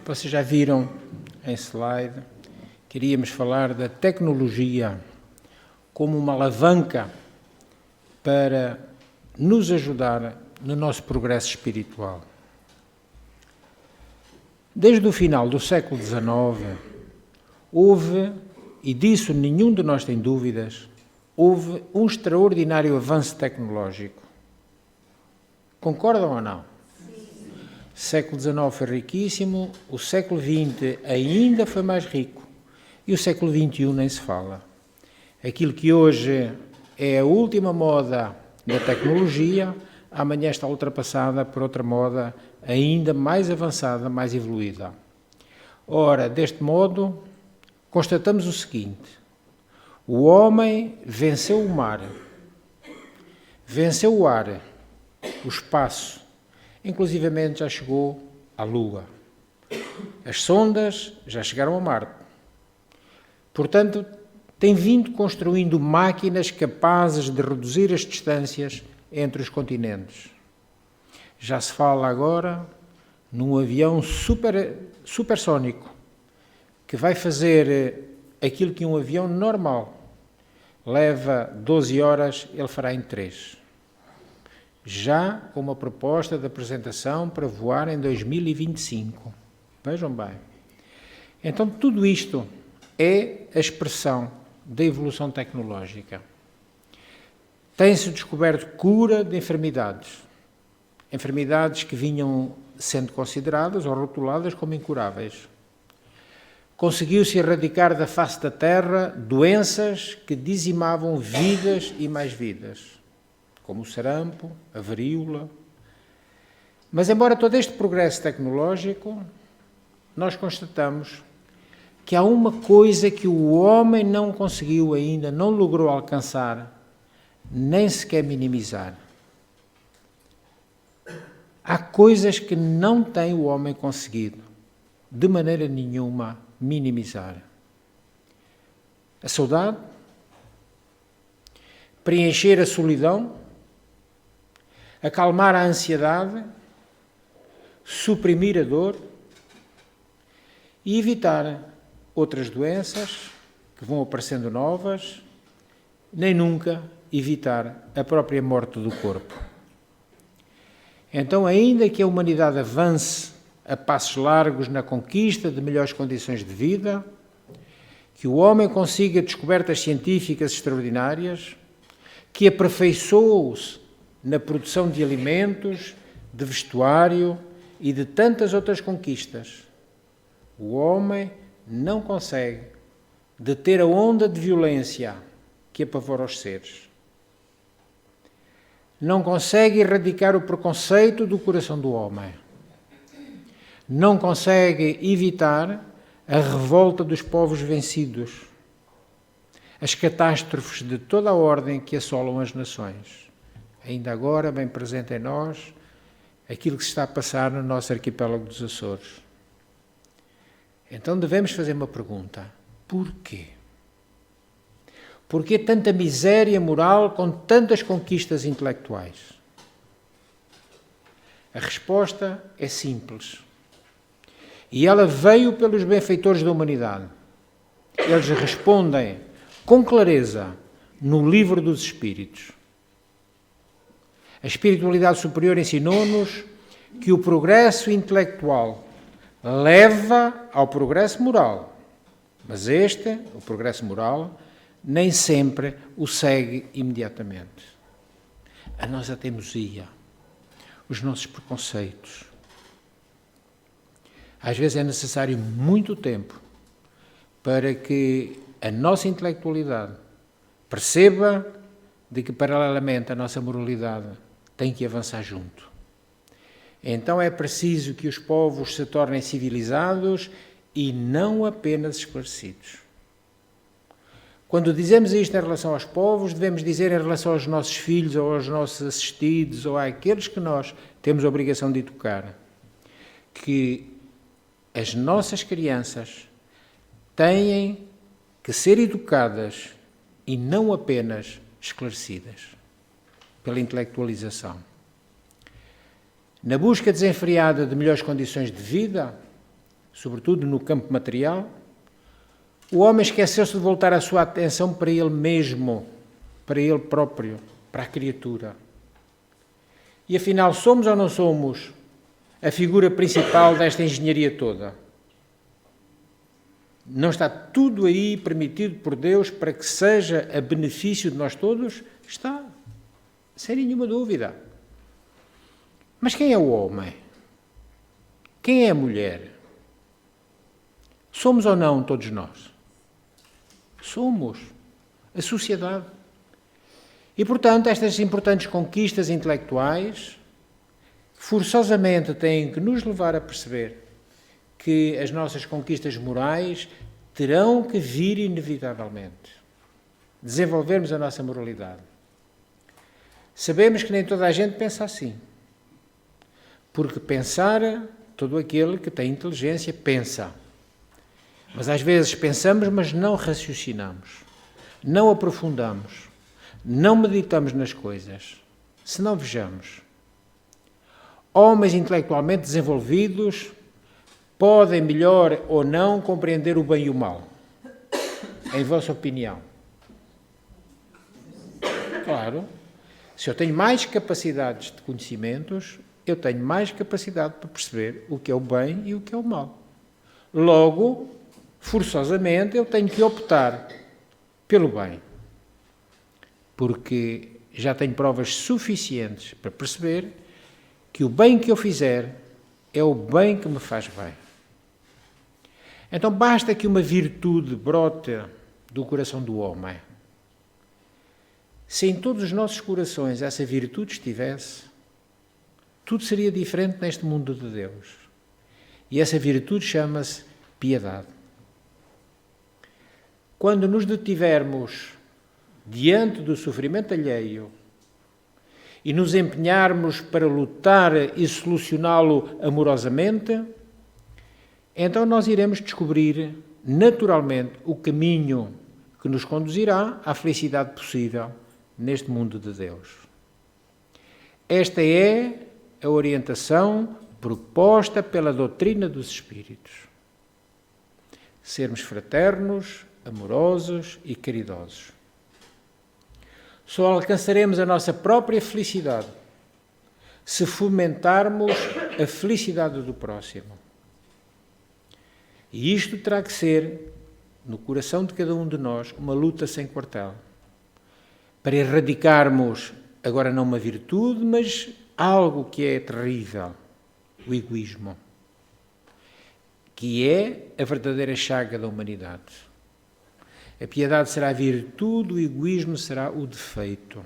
Vocês já viram em slide, queríamos falar da tecnologia como uma alavanca para nos ajudar no nosso progresso espiritual. Desde o final do século XIX, houve, e disso nenhum de nós tem dúvidas, houve um extraordinário avanço tecnológico. Concordam ou não? O século XIX foi riquíssimo, o século XX ainda foi mais rico e o século XXI nem se fala. Aquilo que hoje é a última moda da tecnologia, amanhã está ultrapassada por outra moda ainda mais avançada, mais evoluída. Ora, deste modo, constatamos o seguinte: o homem venceu o mar, venceu o ar, o espaço, inclusivamente já chegou à Lua. As sondas já chegaram a Marte. Portanto, tem vindo construindo máquinas capazes de reduzir as distâncias entre os continentes. Já se fala agora num avião supersónico que vai fazer aquilo que um avião normal leva 12 horas, ele fará em 3. Já com uma proposta de apresentação para voar em 2025. Vejam bem. Então, tudo isto é a expressão da evolução tecnológica. Tem-se descoberto cura de enfermidades. Enfermidades que vinham sendo consideradas ou rotuladas como incuráveis. Conseguiu-se erradicar da face da Terra doenças que dizimavam vidas e mais vidas, como o sarampo, a varíola. Mas, embora todo este progresso tecnológico, nós constatamos que há uma coisa que o homem não conseguiu ainda, não logrou alcançar, nem sequer minimizar. Há coisas que não tem o homem conseguido, de maneira nenhuma, minimizar. A saudade, preencher a solidão, acalmar a ansiedade, suprimir a dor e evitar outras doenças que vão aparecendo novas, nem nunca evitar a própria morte do corpo. Então, ainda que a humanidade avance a passos largos na conquista de melhores condições de vida, que o homem consiga descobertas científicas extraordinárias, que aperfeiçoe-se na produção de alimentos, de vestuário e de tantas outras conquistas, o homem não consegue deter a onda de violência que apavora os seres. Não consegue erradicar o preconceito do coração do homem. Não consegue evitar a revolta dos povos vencidos, as catástrofes de toda a ordem que assolam as nações. Ainda agora, bem presente em nós, aquilo que se está a passar no nosso arquipélago dos Açores. Então devemos fazer uma pergunta: porquê? Porquê tanta miséria moral com tantas conquistas intelectuais? A resposta é simples. E ela veio pelos benfeitores da humanidade. Eles respondem com clareza no Livro dos Espíritos. A espiritualidade superior ensinou-nos que o progresso intelectual leva ao progresso moral, mas o progresso moral, nem sempre o segue imediatamente. A nossa teimosia, os nossos preconceitos. Às vezes é necessário muito tempo para que a nossa intelectualidade perceba de que, paralelamente, a nossa moralidade tem que avançar junto. Então é preciso que os povos se tornem civilizados e não apenas esclarecidos. Quando dizemos isto em relação aos povos, devemos dizer em relação aos nossos filhos, ou aos nossos assistidos, ou àqueles que nós temos a obrigação de educar, que as nossas crianças têm que ser educadas e não apenas esclarecidas pela intelectualização. Na busca desenfreada de melhores condições de vida, sobretudo no campo material, o homem esqueceu-se de voltar a sua atenção para ele mesmo, para ele próprio, para a criatura. E afinal, somos ou não somos a figura principal desta engenharia toda? Não está tudo aí permitido por Deus para que seja a benefício de nós todos? Está, sem nenhuma dúvida. Mas quem é o homem? Quem é a mulher? Somos ou não todos nós? Somos. A sociedade. E, portanto, estas importantes conquistas intelectuais forçosamente têm que nos levar a perceber que as nossas conquistas morais terão que vir inevitavelmente. Desenvolvermos a nossa moralidade. Sabemos que nem toda a gente pensa assim. Porque pensar, todo aquele que tem inteligência pensa. Mas às vezes pensamos, mas não raciocinamos. Não aprofundamos. Não meditamos nas coisas. Se não, vejamos. Homens intelectualmente desenvolvidos podem melhor ou não compreender o bem e o mal. Em vossa opinião. Claro. Se eu tenho mais capacidades de conhecimentos, eu tenho mais capacidade para perceber o que é o bem e o que é o mal. Logo, forçosamente, eu tenho que optar pelo bem. Porque já tenho provas suficientes para perceber que o bem que eu fizer é o bem que me faz bem. Então basta que uma virtude brote do coração do homem. Se em todos os nossos corações essa virtude estivesse, tudo seria diferente neste mundo de Deus. E essa virtude chama-se piedade. Quando nos detivermos diante do sofrimento alheio e nos empenharmos para lutar e solucioná-lo amorosamente, então nós iremos descobrir naturalmente o caminho que nos conduzirá à felicidade possível neste mundo de Deus. Esta é a orientação proposta pela doutrina dos Espíritos. Sermos fraternos, amorosos e caridosos. Só alcançaremos a nossa própria felicidade se fomentarmos a felicidade do próximo. E isto terá que ser, no coração de cada um de nós, uma luta sem quartel. Para erradicarmos, agora não uma virtude, mas algo que é terrível, o egoísmo, que é a verdadeira chaga da humanidade. A piedade será a virtude, o egoísmo será o defeito.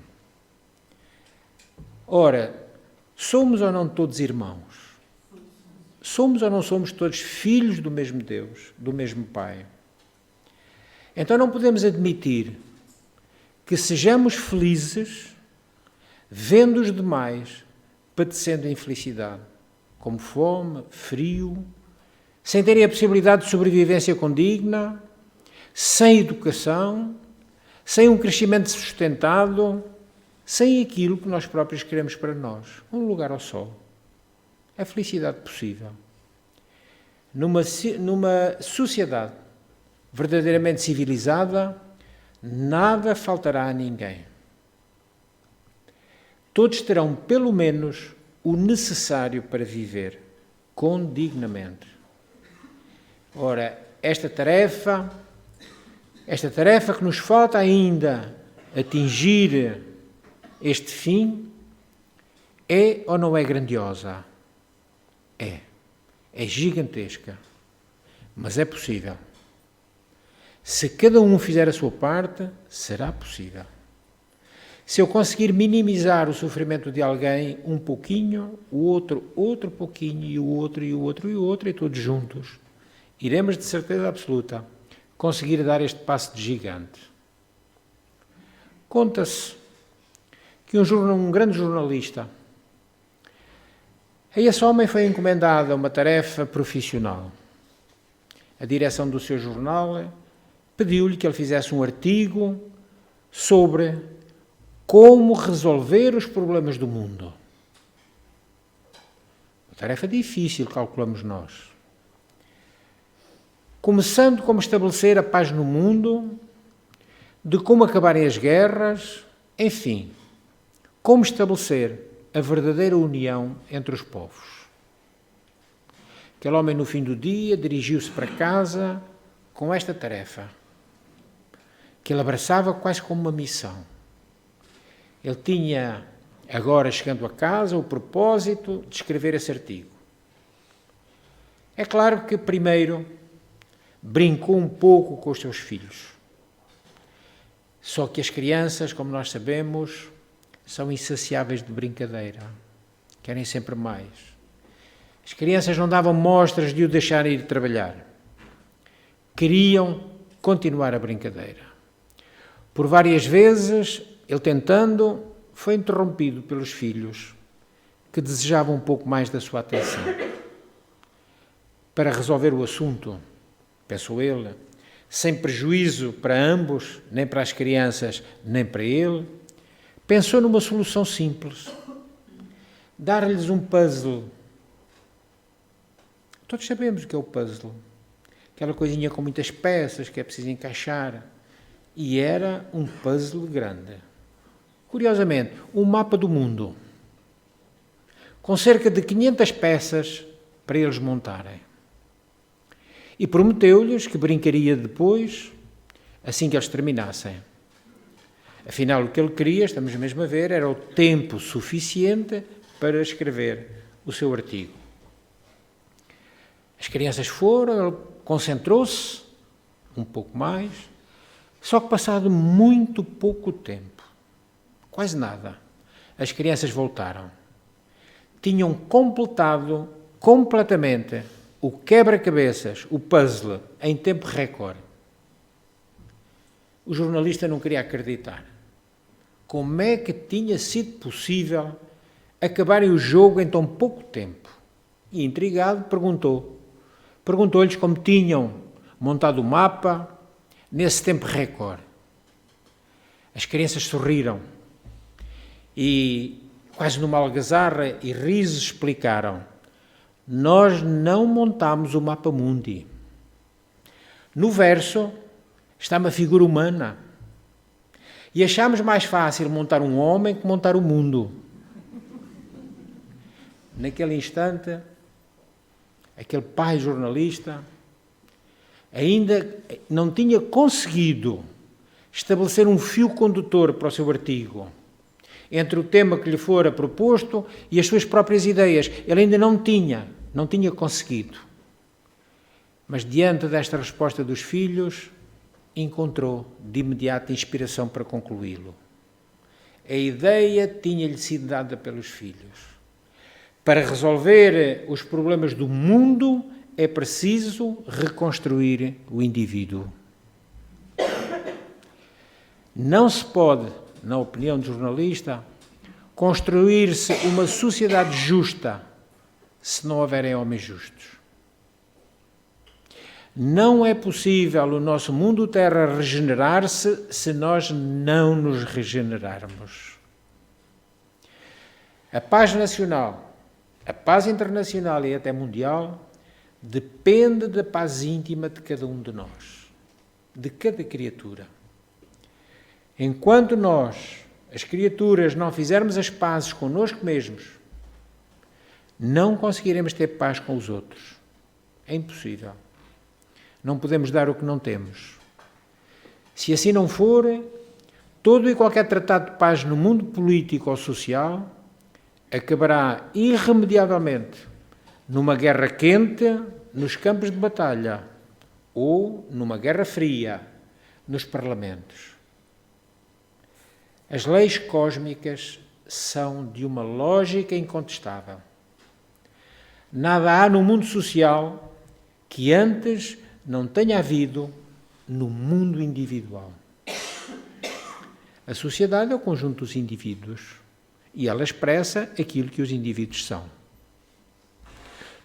Ora, somos ou não todos irmãos? Somos ou não somos todos filhos do mesmo Deus, do mesmo Pai? Então não podemos admitir que sejamos felizes vendo os demais padecendo a infelicidade, como fome, frio, sem terem a possibilidade de sobrevivência condigna, sem educação, sem um crescimento sustentado, sem aquilo que nós próprios queremos para nós, um lugar ao sol. A felicidade possível. Numa sociedade verdadeiramente civilizada, nada faltará a ninguém. Todos terão pelo menos o necessário para viver condignamente. Ora, esta tarefa que nos falta ainda atingir este fim, é ou não é grandiosa? É gigantesca, mas é possível. Se cada um fizer a sua parte, será possível. Se eu conseguir minimizar o sofrimento de alguém um pouquinho, o outro outro pouquinho, e o outro, e o outro, e o outro, e todos juntos, iremos de certeza absoluta conseguir dar este passo de gigante. Conta-se que um grande jornalista, a esse homem foi encomendada uma tarefa profissional. A direção do seu jornal pediu-lhe que ele fizesse um artigo sobre como resolver os problemas do mundo. Uma tarefa difícil, calculamos nós. começando como estabelecer a paz no mundo, de como acabarem as guerras, enfim, como estabelecer a verdadeira união entre os povos. Aquele homem, no fim do dia, dirigiu-se para casa com esta tarefa, que ele abraçava quase como uma missão. Ele tinha, agora chegando a casa, o propósito de escrever esse artigo. É claro que, primeiro, brincou um pouco com os seus filhos. Só que as crianças, como nós sabemos, são insaciáveis de brincadeira. Querem sempre mais. As crianças não davam mostras de o deixarem ir trabalhar. Queriam continuar a brincadeira. Por várias vezes, ele tentando, foi interrompido pelos filhos, que desejavam um pouco mais da sua atenção. Para resolver o assunto, pensou ele, sem prejuízo para ambos, nem para as crianças, nem para ele, pensou numa solução simples. Dar-lhes um puzzle. Todos sabemos o que é o puzzle. Aquela coisinha com muitas peças que é preciso encaixar. E era um puzzle grande. Curiosamente, um mapa do mundo, com cerca de 500 peças para eles montarem. E prometeu-lhes que brincaria depois, assim que eles terminassem. Afinal, o que ele queria, estamos mesmo a ver, era o tempo suficiente para escrever o seu artigo. As crianças foram, ele concentrou-se um pouco mais, só que passado muito pouco tempo, quase nada, as crianças voltaram. Tinham completado completamente o quebra-cabeças, o puzzle, em tempo recorde. O jornalista não queria acreditar. Como é que tinha sido possível acabarem o jogo em tão pouco tempo? E, intrigado, perguntou-lhes como tinham montado o mapa nesse tempo recorde. As crianças sorriram e, quase numa algazarra e risos, explicaram: nós não montámos o mapa mundi. No verso está uma figura humana e achámos mais fácil montar um homem que montar o mundo. Naquele instante, aquele pai jornalista ainda não tinha conseguido estabelecer um fio condutor para o seu artigo entre o tema que lhe fora proposto e as suas próprias ideias. Ele ainda não tinha conseguido. Mas diante desta resposta dos filhos, encontrou de imediato inspiração para concluí-lo. A ideia tinha-lhe sido dada pelos filhos. Para resolver os problemas do mundo, é preciso reconstruir o indivíduo. Não se pode, na opinião do jornalista, construir-se uma sociedade justa se não houverem homens justos. Não é possível o nosso mundo terra regenerar-se se nós não nos regenerarmos. A paz nacional, a paz internacional e até mundial depende da paz íntima de cada um de nós, de cada criatura. Enquanto nós, as criaturas, não fizermos as pazes connosco mesmos, não conseguiremos ter paz com os outros. É impossível. Não podemos dar o que não temos. Se assim não for, todo e qualquer tratado de paz no mundo político ou social acabará irremediavelmente numa guerra quente nos campos de batalha ou numa guerra fria nos parlamentos. As leis cósmicas são de uma lógica incontestável. Nada há no mundo social que antes não tenha havido no mundo individual. A sociedade é o conjunto dos indivíduos e ela expressa aquilo que os indivíduos são.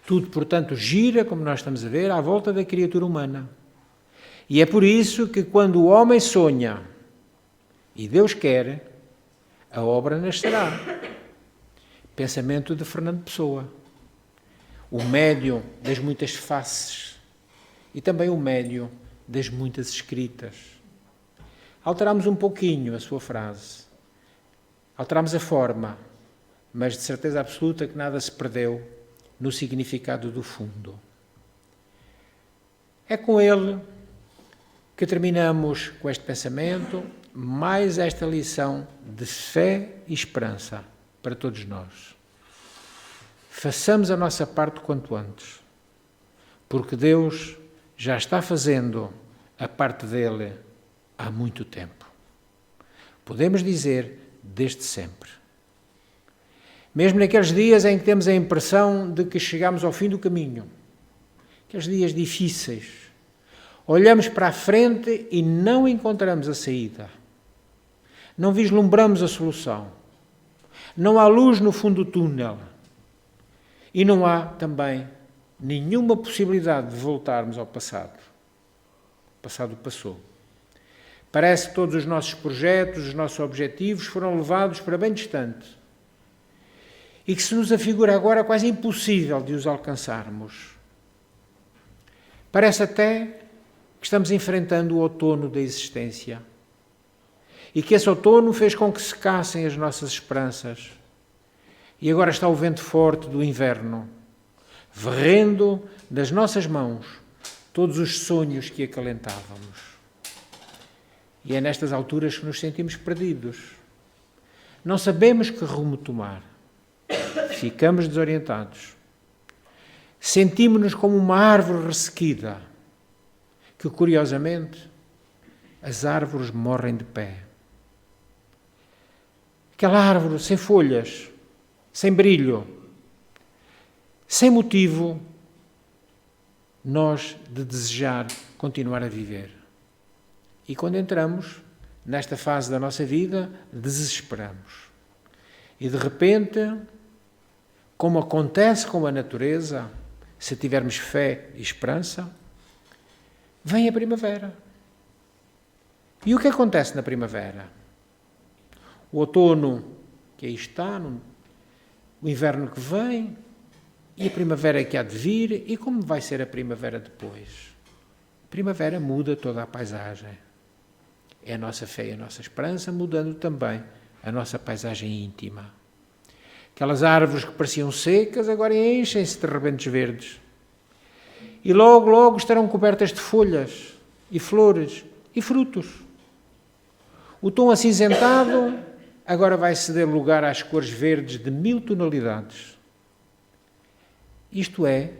Tudo, portanto, gira, como nós estamos a ver, à volta da criatura humana. E é por isso que quando o homem sonha e Deus quer, a obra nascerá. Pensamento de Fernando Pessoa, o médium das muitas faces e também o médio das muitas escritas. Alterámos um pouquinho a sua frase, alterámos a forma, mas de certeza absoluta que nada se perdeu no significado do fundo. É com ele que terminamos com este pensamento, mais esta lição de fé e esperança para todos nós. Façamos a nossa parte quanto antes, porque Deus já está fazendo a parte dele há muito tempo. Podemos dizer desde sempre. Mesmo naqueles dias em que temos a impressão de que chegamos ao fim do caminho, aqueles dias difíceis, olhamos para a frente e não encontramos a saída. Não vislumbramos a solução. Não há luz no fundo do túnel. E não há também nenhuma possibilidade de voltarmos ao passado. O passado passou. Parece que todos os nossos projetos, os nossos objetivos foram levados para bem distante. E que se nos afigura agora quase impossível de os alcançarmos. Parece até que estamos enfrentando o outono da existência. E que esse outono fez com que secassem as nossas esperanças. E agora está o vento forte do inverno, varrendo das nossas mãos todos os sonhos que acalentávamos. E é nestas alturas que nos sentimos perdidos. Não sabemos que rumo tomar. Ficamos desorientados. Sentimos-nos como uma árvore ressequida, que, curiosamente, as árvores morrem de pé. Aquela árvore sem folhas, sem brilho, sem motivo, nós de desejar continuar a viver. E quando entramos nesta fase da nossa vida, desesperamos. E de repente, como acontece com a natureza, se tivermos fé e esperança, vem a primavera. E o que acontece na primavera? O outono que aí está, o inverno que vem, e a primavera que há de vir, e como vai ser a primavera depois? A primavera muda toda a paisagem. É a nossa fé e a nossa esperança mudando também a nossa paisagem íntima. Aquelas árvores que pareciam secas agora enchem-se de rebentos verdes. E logo, logo estarão cobertas de folhas e flores e frutos. O tom acinzentado agora vai ceder lugar às cores verdes de 1000 tonalidades. Isto é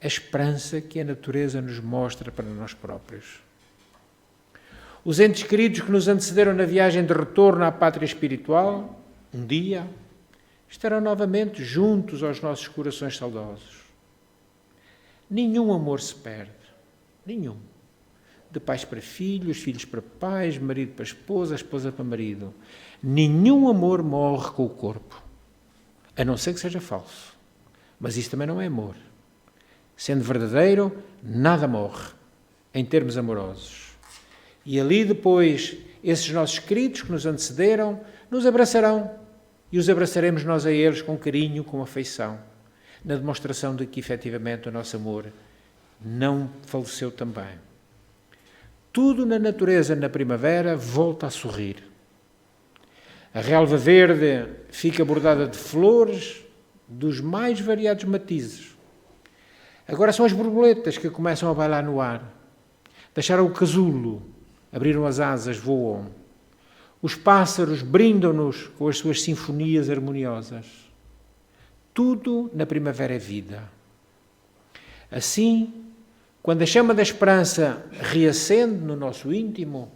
a esperança que a natureza nos mostra para nós próprios. Os entes queridos que nos antecederam na viagem de retorno à pátria espiritual, um dia, estarão novamente juntos aos nossos corações saudosos. Nenhum amor se perde, nenhum. De pais para filhos, filhos para pais, marido para esposa, esposa para marido. Nenhum amor morre com o corpo, a não ser que seja falso. Mas isso também não é amor. Sendo verdadeiro, nada morre, em termos amorosos. E ali depois, esses nossos queridos que nos antecederam, nos abraçarão. E os abraçaremos nós a eles com carinho, com afeição, na demonstração de que, efetivamente, o nosso amor não faleceu também. Tudo na natureza, na primavera, volta a sorrir. A relva verde fica bordada de flores dos mais variados matizes. Agora são as borboletas que começam a bailar no ar. Deixaram o casulo, abriram as asas, voam. Os pássaros brindam-nos com as suas sinfonias harmoniosas. Tudo na primavera é vida. Assim, quando a chama da esperança reacende no nosso íntimo,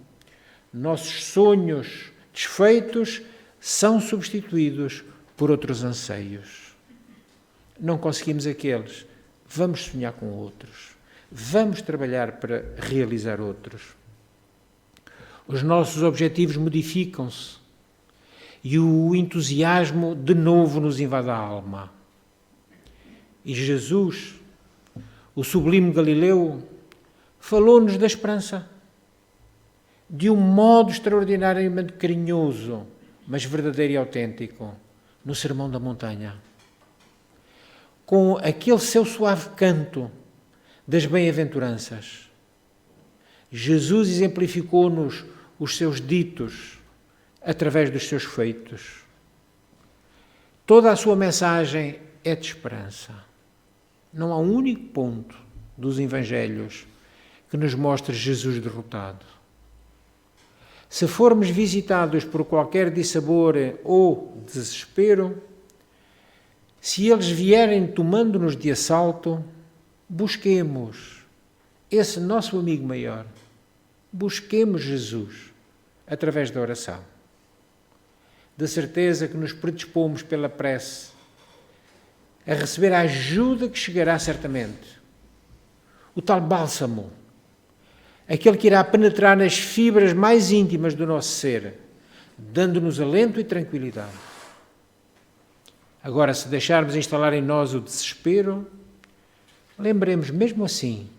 nossos sonhos desfeitos são substituídos por outros anseios. Não conseguimos aqueles, vamos sonhar com outros. Vamos trabalhar para realizar outros. Os nossos objetivos modificam-se e o entusiasmo de novo nos invade a alma. E Jesus, o sublime Galileu, falou-nos da esperança de um modo extraordinariamente carinhoso, mas verdadeiro e autêntico, no Sermão da Montanha. Com aquele seu suave canto das bem-aventuranças. Jesus exemplificou-nos os seus ditos através dos seus feitos. Toda a sua mensagem é de esperança. Não há um único ponto dos Evangelhos que nos mostre Jesus derrotado. Se formos visitados por qualquer dissabor ou desespero, se eles vierem tomando-nos de assalto, busquemos esse nosso amigo maior. Busquemos Jesus através da oração. De certeza que nos predispomos pela prece a receber a ajuda que chegará certamente. O tal bálsamo, aquele que irá penetrar nas fibras mais íntimas do nosso ser, dando-nos alento e tranquilidade. Agora, se deixarmos instalar em nós o desespero, lembremos mesmo assim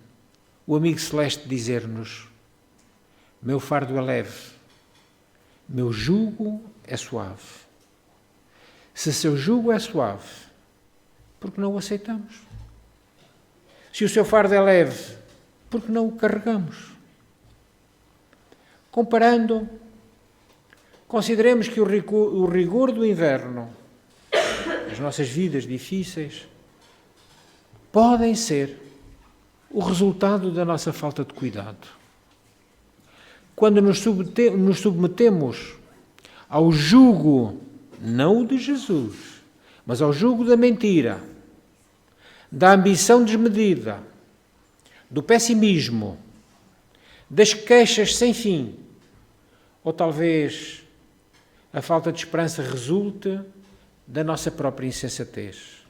o amigo celeste dizer-nos: meu fardo é leve, meu jugo é suave. Se seu jugo é suave, por que não o aceitamos? Se o seu fardo é leve, por que não o carregamos? Comparando, consideremos que o rigor do inverno, as nossas vidas difíceis, podem ser o resultado da nossa falta de cuidado. Quando nos submetemos ao jugo, não o de Jesus, mas ao jugo da mentira, da ambição desmedida, do pessimismo, das queixas sem fim, ou talvez a falta de esperança resulte da nossa própria insensatez.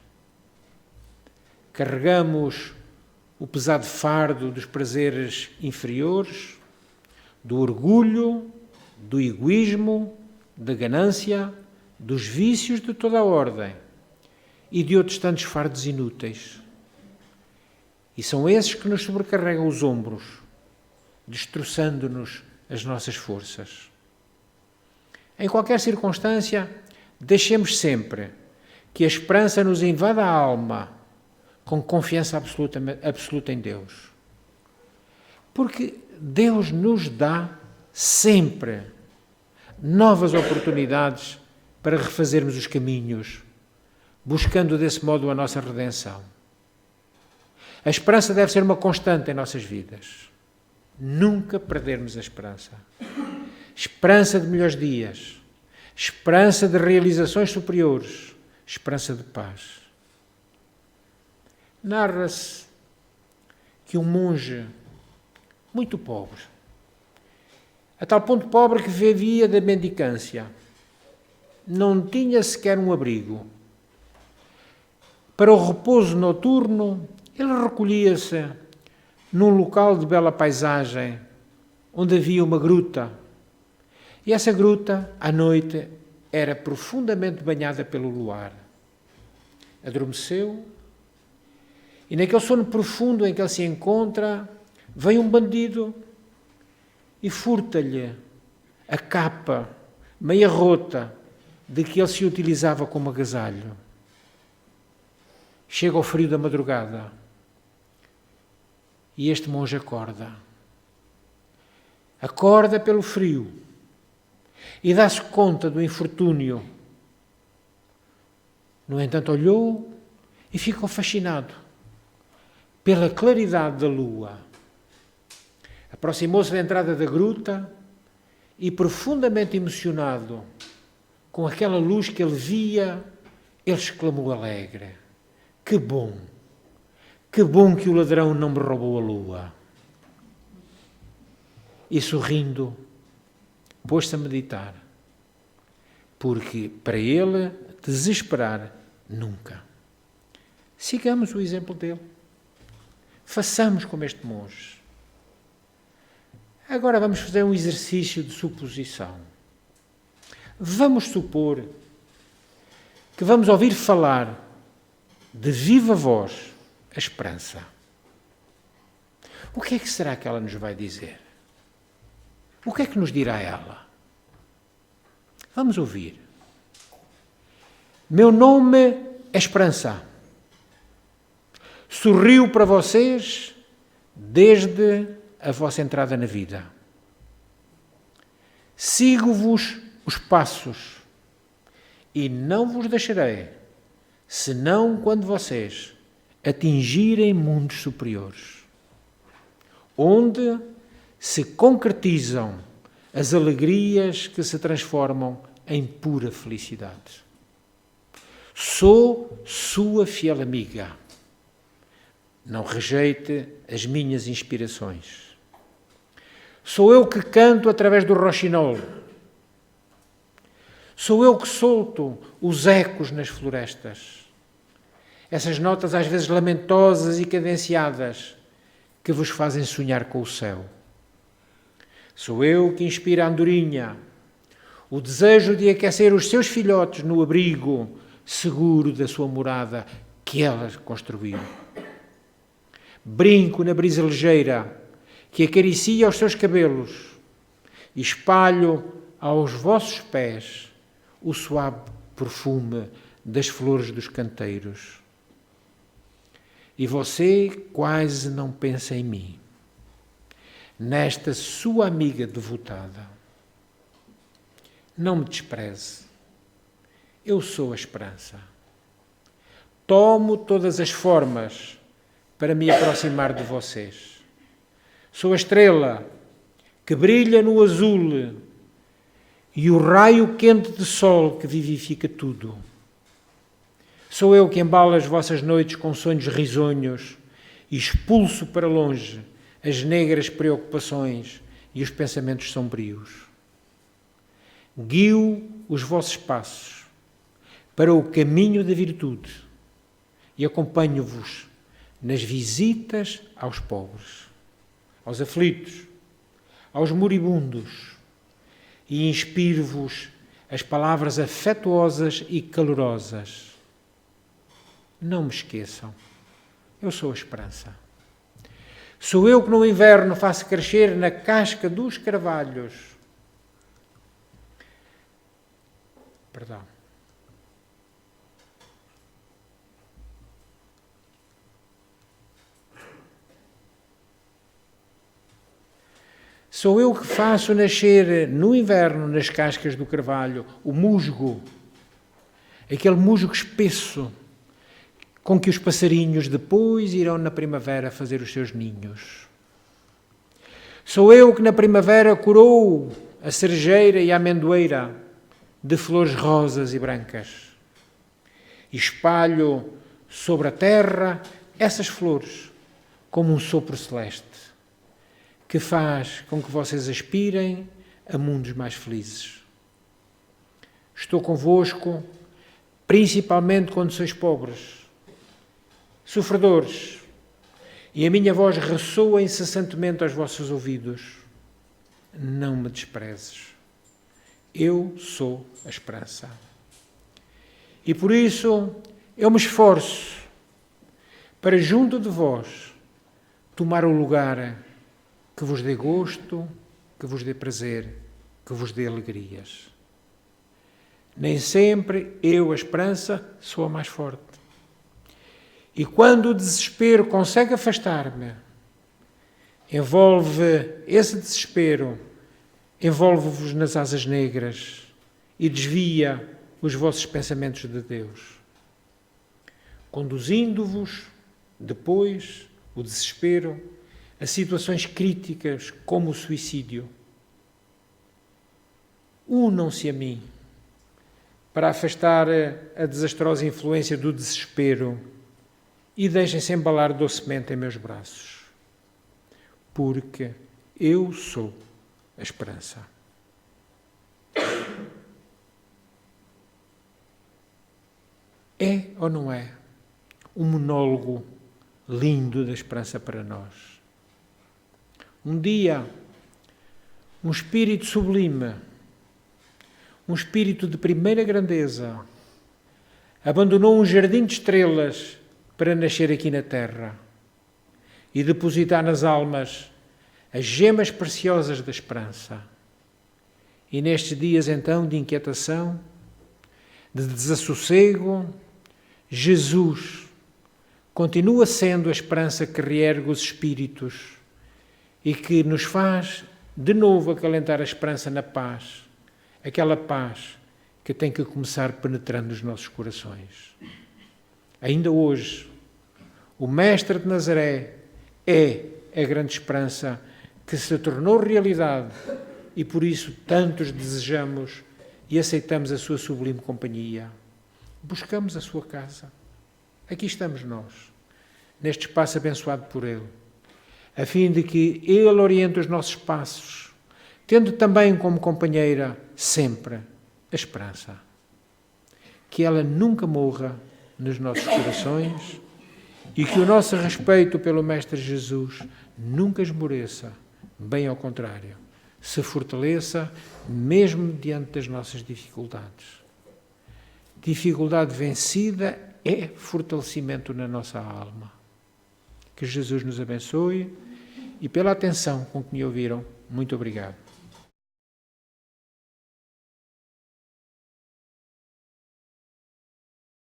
Carregamos o pesado fardo dos prazeres inferiores, do orgulho, do egoísmo, da ganância, dos vícios de toda a ordem e de outros tantos fardos inúteis. E são esses que nos sobrecarregam os ombros, destroçando-nos as nossas forças. Em qualquer circunstância, deixemos sempre que a esperança nos invada a alma com confiança absoluta em Deus. Porque Deus nos dá sempre novas oportunidades para refazermos os caminhos, buscando desse modo a nossa redenção. A esperança deve ser uma constante em nossas vidas. Nunca perdermos a esperança. Esperança de melhores dias, esperança de realizações superiores, esperança de paz. Narra-se que um monge muito pobre, a tal ponto pobre que vivia da mendicância, não tinha sequer um abrigo. Para o repouso noturno, ele recolhia-se num local de bela paisagem, onde havia uma gruta. E essa gruta, à noite, era profundamente banhada pelo luar. Adormeceu, e naquele sono profundo em que ele se encontra, vem um bandido e furta-lhe a capa meia rota de que ele se utilizava como agasalho. Chega ao frio da madrugada e este monge acorda. Acorda pelo frio e dá-se conta do infortúnio. No entanto, olhou e ficou fascinado pela claridade da lua. Aproximou-se da entrada da gruta e, profundamente emocionado com aquela luz que ele via, ele exclamou alegre: que bom que o ladrão não me roubou a lua. E sorrindo, pôs-se a meditar, porque para ele desesperar nunca. Sigamos o exemplo dele. Façamos como este monge. Agora vamos fazer um exercício de suposição. Vamos supor que vamos ouvir falar de viva voz a esperança. O que é que será que ela nos vai dizer? O que é que nos dirá ela? Vamos ouvir. Meu nome é Esperança. Sorrio para vocês desde a vossa entrada na vida. Sigo-vos os passos e não vos deixarei, senão quando vocês atingirem mundos superiores, onde se concretizam as alegrias que se transformam em pura felicidade. Sou sua fiel amiga. Não rejeite as minhas inspirações. Sou eu que canto através do roxinol. Sou eu que solto os ecos nas florestas. Essas notas às vezes lamentosas e cadenciadas que vos fazem sonhar com o céu. Sou eu que inspira a andorinha, o desejo de aquecer os seus filhotes no abrigo seguro da sua morada que ela construiu. Brinco na brisa ligeira que acaricia os seus cabelos e espalho aos vossos pés o suave perfume das flores dos canteiros. E você quase não pensa em mim, nesta sua amiga devotada. Não me despreze. Eu sou a esperança. Tomo todas as formas para me aproximar de vocês. Sou a estrela que brilha no azul e o raio quente de sol que vivifica tudo. Sou eu que embalo as vossas noites com sonhos risonhos e expulso para longe as negras preocupações e os pensamentos sombrios. Guio os vossos passos para o caminho da virtude e acompanho-vos nas visitas aos pobres, aos aflitos, aos moribundos e inspiro-vos as palavras afetuosas e calorosas. Não me esqueçam, eu sou a esperança. Sou eu que no inverno faço crescer na casca dos carvalhos. Perdão. Sou eu que faço nascer no inverno, nas cascas do carvalho, o musgo, aquele musgo espesso, com que os passarinhos depois irão na primavera fazer os seus ninhos. Sou eu que na primavera coroo a cerejeira e a amendoeira de flores rosas e brancas. E espalho sobre a terra essas flores como um sopro celeste, que faz com que vocês aspirem a mundos mais felizes. Estou convosco, principalmente quando sois pobres, sofredores, e a minha voz ressoa incessantemente aos vossos ouvidos. Não me desprezes. Eu sou a esperança. E por isso eu me esforço para, junto de vós, tomar o lugar que vos dê gosto, que vos dê prazer, que vos dê alegrias. Nem sempre eu, a esperança, sou a mais forte. E quando o desespero consegue afastar-me, esse desespero envolve-vos nas asas negras e desvia os vossos pensamentos de Deus, conduzindo-vos, depois, o desespero, a situações críticas como o suicídio. Unam-se a mim para afastar a desastrosa influência do desespero e deixem-se embalar docemente em meus braços, porque eu sou a esperança. É ou não é um monólogo lindo da esperança para nós? Um dia, um espírito sublime, um espírito de primeira grandeza, abandonou um jardim de estrelas para nascer aqui na Terra e depositar nas almas as gemas preciosas da esperança. E nestes dias, então, de inquietação, de desassossego, Jesus, continua sendo a esperança que reergue os espíritos e que nos faz de novo acalentar a esperança na paz, aquela paz que tem que começar penetrando os nossos corações. Ainda hoje, o Mestre de Nazaré é a grande esperança que se tornou realidade e por isso tantos desejamos e aceitamos a sua sublime companhia. Buscamos a sua casa. Aqui estamos nós, neste espaço abençoado por Ele, a fim de que Ele oriente os nossos passos, tendo também como companheira sempre a esperança. Que ela nunca morra nos nossos corações e que o nosso respeito pelo Mestre Jesus nunca esmoreça, bem ao contrário, se fortaleça mesmo diante das nossas dificuldades. Dificuldade vencida é fortalecimento na nossa alma. Que Jesus nos abençoe e pela atenção com que me ouviram, muito obrigado.